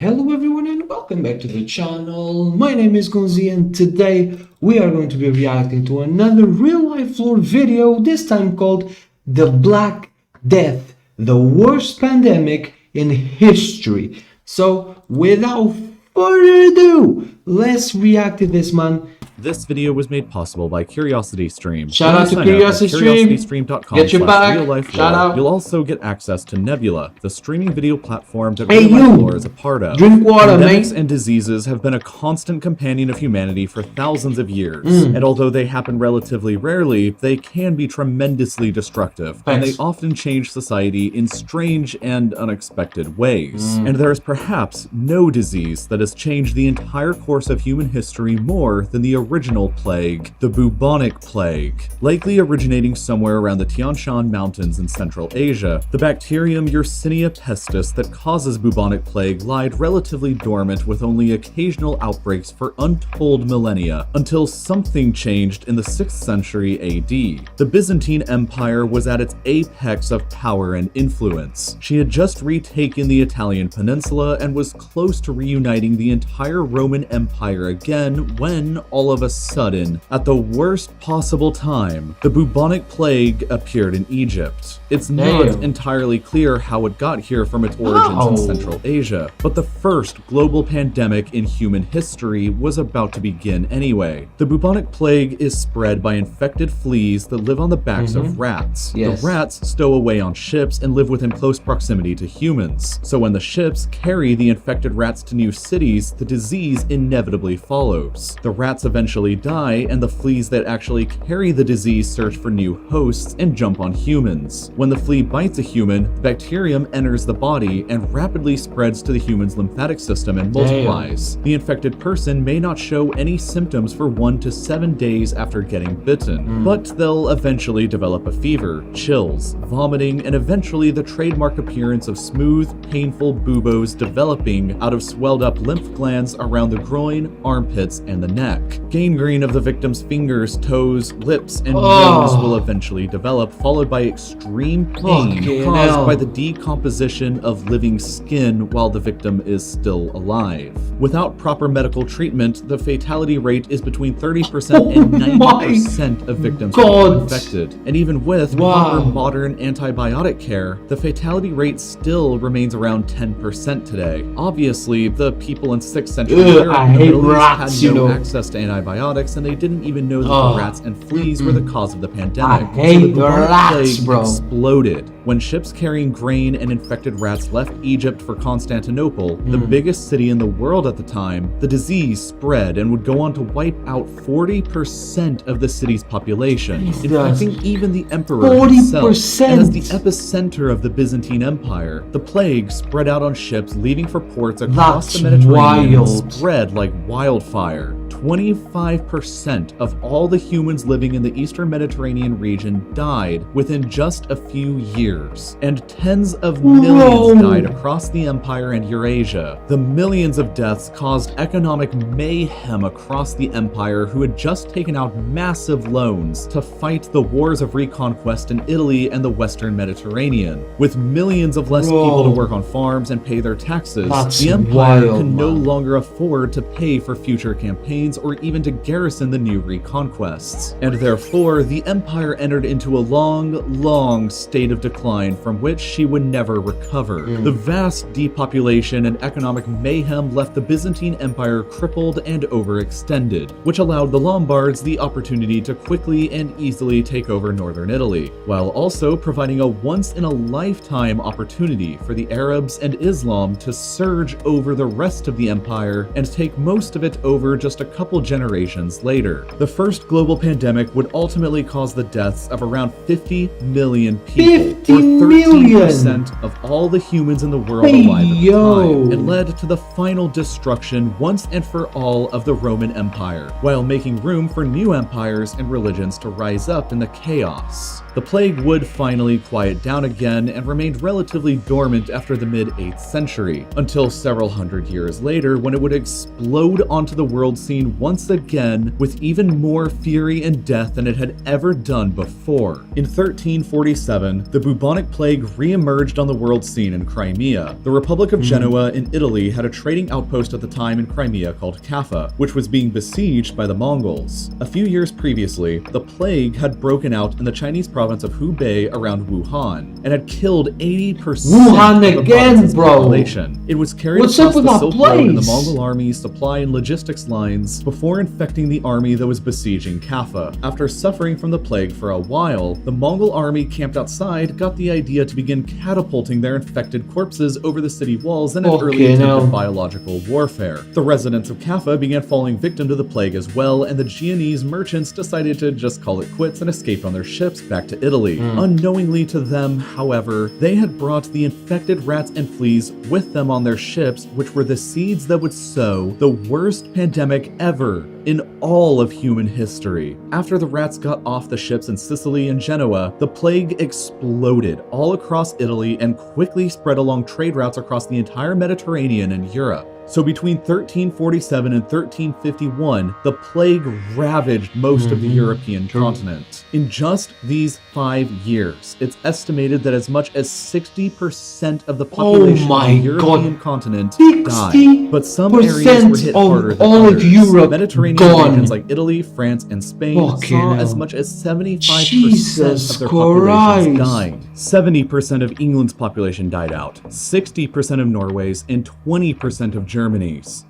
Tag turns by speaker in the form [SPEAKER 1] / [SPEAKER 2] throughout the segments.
[SPEAKER 1] Hello everyone and welcome back to the channel. My name is Gonzii and today we are going to be reacting to another real life lore video, this time called The Black Death, the worst pandemic in history. So without further ado, let's react to this, man.
[SPEAKER 2] This video was made possible by CuriosityStream.
[SPEAKER 1] Shout out to CuriosityStream. Get your back. Shout out.
[SPEAKER 2] You'll also get access to Nebula, the streaming video platform that
[SPEAKER 1] Hey,
[SPEAKER 2] Real Life
[SPEAKER 1] you.
[SPEAKER 2] Lore is a part of.
[SPEAKER 1] Drink water,
[SPEAKER 2] Pandemics
[SPEAKER 1] mate.
[SPEAKER 2] and diseases have been a constant companion of humanity for thousands of years, and although they happen relatively rarely, they can be tremendously destructive, and they often change society in strange and unexpected ways. And there is perhaps no disease that has changed the entire course of human history more than the original plague, the bubonic plague. Likely originating somewhere around the Tian Shan Mountains in Central Asia, the bacterium Yersinia pestis that causes bubonic plague lied relatively dormant with only occasional outbreaks for untold millennia, until something changed in the 6th century AD. The Byzantine Empire was at its apex of power and influence. She had just retaken the Italian peninsula and was close to reuniting the entire Roman Empire again when, all of a sudden, at the worst possible time, the bubonic plague appeared in Egypt. It's not entirely clear how it got here from its origins in Central Asia, but the first global pandemic in human history was about to begin anyway. The bubonic plague is spread by infected fleas that live on the backs of rats. The rats stow away on ships and live within close proximity to humans. So when the ships carry the infected rats to new cities, the disease inevitably follows. The rats eventually die, and the fleas that actually carry the disease search for new hosts and jump on humans. When the flea bites a human, the bacterium enters the body and rapidly spreads to the human's lymphatic system and multiplies. The infected person may not show any symptoms for 1 to 7 days after getting bitten, but they'll eventually develop a fever, chills, vomiting, and eventually the trademark appearance of smooth, painful buboes developing out of swelled up lymph glands around the groin, armpits, and the neck. Gangrene of the victim's fingers, toes, lips, and nose will eventually develop, followed by extreme pain caused by the decomposition of living skin while the victim is still alive. Without proper medical treatment, the fatality rate is between 30% and 90% of victims who are infected. And even with proper modern antibiotic care, the fatality rate still remains around 10% today. Obviously, the people in 6th century Europe and the Middle East had no access to antibiotics, and they didn't even know that the rats and fleas were the cause of the pandemic. So the bubonic plague exploded. When ships carrying grain and infected rats left Egypt for Constantinople, the biggest city in the world at the time, the disease spread and would go on to wipe out 40% of the city's population, infecting even the emperor himself. And as the epicenter of the Byzantine Empire, the plague spread out on ships leaving for ports across the Mediterranean and spread like wildfire. 25% of all the humans living in the Eastern Mediterranean region died within just a few years, and tens of millions died across the empire and Eurasia. The millions of deaths caused economic mayhem across the empire, who had just taken out massive loans to fight the wars of reconquest in Italy and the Western Mediterranean. With millions of less people to work on farms and pay their taxes, the empire can no longer afford to pay for future campaigns or even to garrison the new reconquests. And therefore, the empire entered into a long state of decline from which she would never recover. The vast depopulation and economic mayhem left the Byzantine Empire crippled and overextended, which allowed the Lombards the opportunity to quickly and easily take over northern Italy, while also providing a once-in-a-lifetime opportunity for the Arabs and Islam to surge over the rest of the empire and take most of it over just a couple generations later. The first global pandemic would ultimately cause the deaths of around 50 million people, or 13% of all the humans in the world alive at the time, and led to the final destruction once and for all of the Roman Empire, while making room for new empires and religions to rise up in the chaos. The plague would finally quiet down again and remained relatively dormant after the mid-8th century, until several hundred years later when it would explode onto the world scene reign once again with even more fury and death than it had ever done before. In 1347, the bubonic plague re-emerged on the world scene in Crimea. The Republic of Genoa in Italy had a trading outpost at the time in Crimea called Kaffa, which was being besieged by the Mongols. A few years previously, the plague had broken out in the Chinese province of Hubei around Wuhan and had killed 80%
[SPEAKER 1] Wuhan
[SPEAKER 2] of the
[SPEAKER 1] again,
[SPEAKER 2] province's
[SPEAKER 1] bro.
[SPEAKER 2] population. It was carried
[SPEAKER 1] What's up
[SPEAKER 2] across
[SPEAKER 1] with
[SPEAKER 2] the
[SPEAKER 1] my
[SPEAKER 2] Silk Road and the
[SPEAKER 1] place?
[SPEAKER 2] Mongol army's supply and logistics lines before infecting the army that was besieging Kaffa. After suffering from the plague for a while, the Mongol army camped outside got the idea to begin catapulting their infected corpses over the city walls in an early attempt at biological warfare. The residents of Kaffa began falling victim to the plague as well, and the Genoese merchants decided to just call it quits and escape on their ships back to Italy. Unknowingly to them, however, they had brought the infected rats and fleas with them on their ships, which were the seeds that would sow the worst pandemic ever in all of human history. After the rats got off the ships in Sicily and Genoa, the plague exploded all across Italy and quickly spread along trade routes across the entire Mediterranean and Europe. So between 1347 and 1351, the plague ravaged most of the European continent. In just these 5 years, it's estimated that as much as 60% of the population of the European continent died. But some areas were hit harder than
[SPEAKER 1] all
[SPEAKER 2] others.
[SPEAKER 1] of Europe
[SPEAKER 2] Mediterranean regions like Italy, France, and Spain saw as much as 75% of their populations died. 70% of England's population died out, 60% of Norway's, and 20% of Germany's.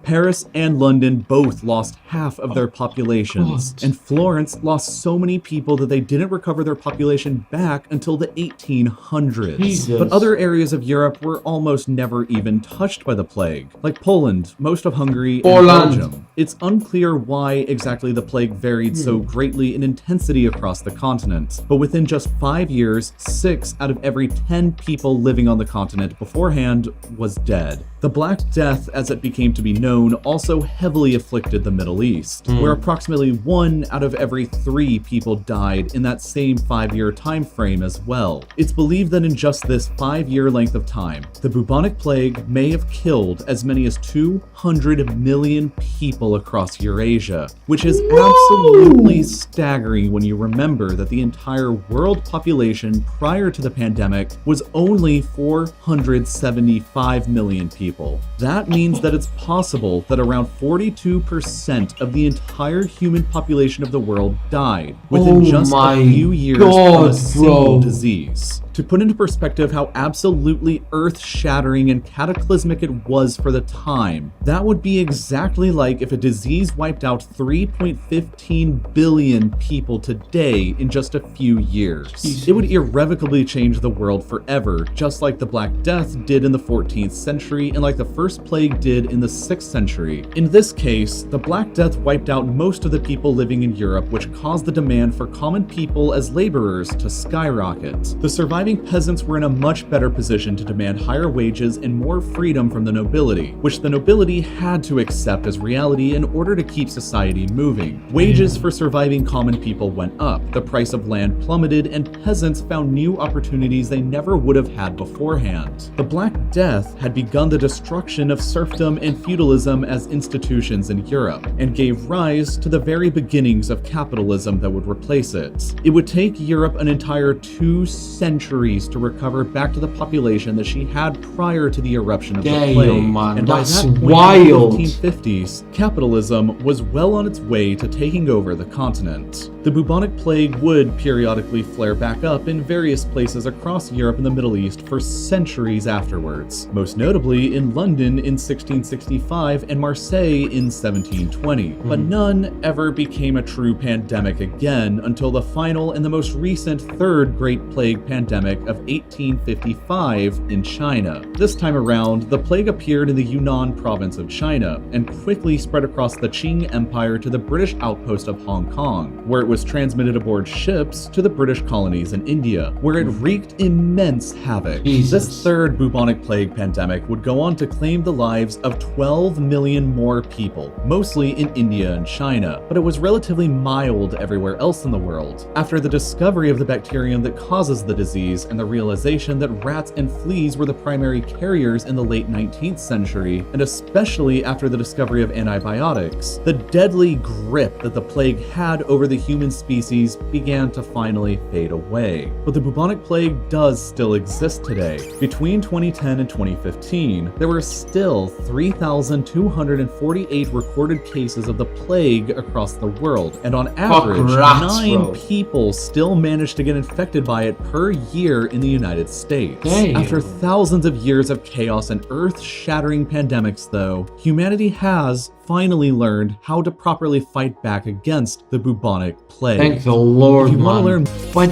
[SPEAKER 2] Paris and London both lost half of their populations, and Florence lost so many people that they didn't recover their population back until the 1800s. But other areas of Europe were almost never even touched by the plague, like Poland, most of Hungary, and Belgium. It's unclear why exactly the plague varied so greatly in intensity across the continent, but within just 5 years, 6 out of every 10 people living on the continent beforehand was dead. The Black Death, as it became to be known, also heavily afflicted the Middle East, where approximately 1 out of every 3 people died in that same 5-year time frame as well. It's believed that in just this 5-year length of time, the bubonic plague may have killed as many as 200 million people across Eurasia, which is absolutely staggering when you remember that the entire world population prior to the pandemic was only 475 million people. That means that it's possible that around 42% of the entire human population of the world died within just a few years from a single disease. To put into perspective how absolutely earth-shattering and cataclysmic it was for the time, that would be exactly like if a disease wiped out 3.15 billion people today in just a few years. It would irrevocably change the world forever, just like the Black Death did in the 14th century and like the First Plague did in the 6th century. In this case, the Black Death wiped out most of the people living in Europe, which caused the demand for common people as laborers to skyrocket. The surviving peasants were in a much better position to demand higher wages and more freedom from the nobility, which the nobility had to accept as reality in order to keep society moving. Wages for surviving common people went up, the price of land plummeted, and peasants found new opportunities they never would have had beforehand. The Black Death had begun the destruction of serfdom and feudalism as institutions in Europe, and gave rise to the very beginnings of capitalism that would replace it. It would take Europe an entire 2 centuries to recover back to the population that she had prior to the eruption of the plague. And by that point in the 1550s, capitalism was well on its way to taking over the continent. The bubonic plague would periodically flare back up in various places across Europe and the Middle East for centuries afterwards, most notably in London in 1665 and Marseille in 1720. But none ever became a true pandemic again until the final and the most recent Third Great Plague pandemic of 1855 in China. This time around, the plague appeared in the Yunnan province of China and quickly spread across the Qing Empire to the British outpost of Hong Kong, where it was transmitted aboard ships to the British colonies in India, where it wreaked immense havoc. This third bubonic plague pandemic would go on to claim the lives of 12 million more people, mostly in India and China, but it was relatively mild everywhere else in the world. After the discovery of the bacterium that causes the disease, disease and the realization that rats and fleas were the primary carriers in the late 19th century, and especially after the discovery of antibiotics, the deadly grip that the plague had over the human species began to finally fade away. But the bubonic plague does still exist today. Between 2010 and 2015, there were still 3,248 recorded cases of the plague across the world, and on average, 9 people still manage to get infected by it per year in the United States.
[SPEAKER 1] Damn.
[SPEAKER 2] After thousands of years of chaos and earth-shattering pandemics, though, humanity has finally learned how to properly fight back against the bubonic plague.
[SPEAKER 1] Thank the Lord,
[SPEAKER 2] if you want to learn,
[SPEAKER 1] but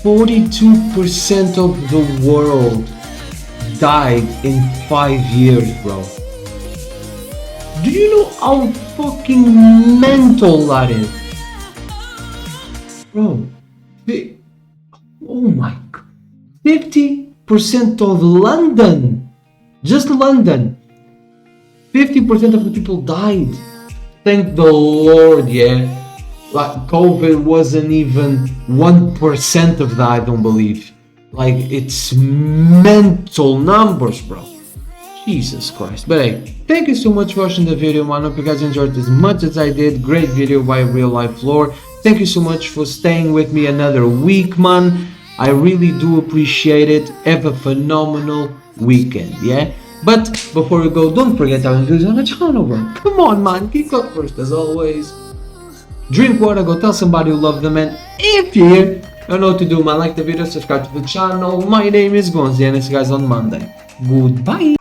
[SPEAKER 1] 42% of the world died in 5 years, bro. Do you know how fucking mental that is? Bro, oh my god. 50% of London, just London, 50% of the people died. Thank the Lord, yeah. Like, COVID wasn't even 1% of that, I don't believe. Like, it's mental numbers, bro. Jesus Christ. But hey, thank you so much for watching the video, man. I hope you guys enjoyed as much as I did. Great video by Real Life Lore. Thank you so much for staying with me another week, man. I really do appreciate it. Have a phenomenal weekend, yeah? But before we go, don't forget our views on the channel, bro. Come on, man. Keep up first, as always. Drink water, go tell somebody you love them, and if you're here, you know what to do, man. Like the video, subscribe to the channel. My name is Gonzii, and I'll see you guys on Monday. Goodbye.